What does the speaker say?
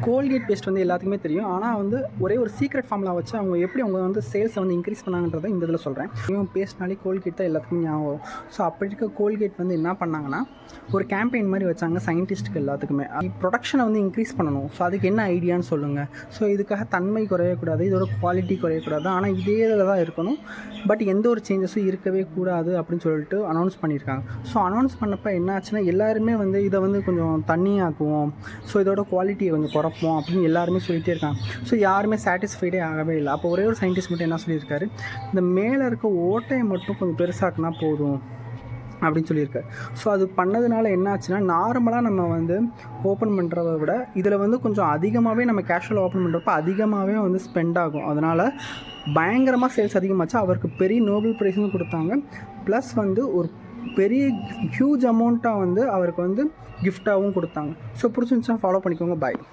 Colgate paste வந்து எல்லாத்துக்குமே தெரியும். ஆனால் வந்து ஒரே ஒரு சீக்ரெட் ஃபார்முலா வச்சு அவங்க வந்து சேல்ஸை வந்து இன்க்ரீஸ் பண்ணாங்கன்றதை இந்த இதில் சொல்கிறேன். இவன் பேஸ்ட்னாலே கோல்கேட் தான் எல்லாத்துக்குமே ஞாபகம் வரும். ஸோ அப்படி இருக்க கோல்கேட் வந்து என்ன பண்ணாங்கன்னா, ஒரு கேம்பெயின் மாதிரி வச்சாங்க சயின்டிஸ்ட்டுக்கு எல்லாத்துக்குமே. ப்ரொடக்ஷனை வந்து இன்க்ரீஸ் பண்ணணும். ஸோ அதுக்கு என்ன ஐடியான்னு சொல்லுங்கள். ஸோ இதுக்காக தன்மை குறையக்கூடாது, இதோட குவாலிட்டி குறையக்கூடாது, ஆனால் இதே இதில் தான் இருக்கணும், பட் எந்த ஒரு சேஞ்சஸும் இருக்கவே கூடாது அப்படின்னு சொல்லிட்டு அனௌன்ஸ் பண்ணியிருக்காங்க. ஸோ அனௌன்ஸ் பண்ணப்போ என்ன ஆச்சுன்னா, எல்லாருமே வந்து இதை வந்து கொஞ்சம் தண்ணியாக்குவோம், ஸோ இதோட குவாலிட்டியை கொஞ்சம் குறைப்போம் அப்படின்னு எல்லாருமே சொல்லிகிட்டே இருக்காங்க. ஸோ யாருமே சாட்டிஸ்ஃபைடே ஆகவே இல்லை. அப்போ ஒரே ஒரு சயின்டிஸ்ட் மட்டும் என்ன சொல்லியிருக்காரு, இந்த மேலே இருக்க ஓட்டையை மட்டும் கொஞ்சம் பெருசாக்குனா போதும் அப்படின்னு சொல்லியிருக்காரு. ஸோ அது பண்ணதுனால என்ன ஆச்சுன்னா, நார்மலாக நம்ம வந்து ஓப்பன் பண்ணுறத விட இதில் வந்து கொஞ்சம் அதிகமாகவே நம்ம கேஷுவலாக ஓப்பன் பண்ணுறப்ப அதிகமாகவே வந்து ஸ்பெண்ட் ஆகும். அதனால் பயங்கரமாக சேல்ஸ் அதிகமாச்சு. அவருக்கு பெரிய நோபல் ப்ரைஸும் கொடுத்தாங்க. ப்ளஸ் வந்து ஒரு பெரிய ஹியூஜ் அமௌண்ட்டாக வந்து அவருக்கு வந்து கிஃப்டாகவும் கொடுத்தாங்க. ஸோ பிடிச்சிருந்துச்சா ஃபாலோ பண்ணிக்கோங்க. பாய்.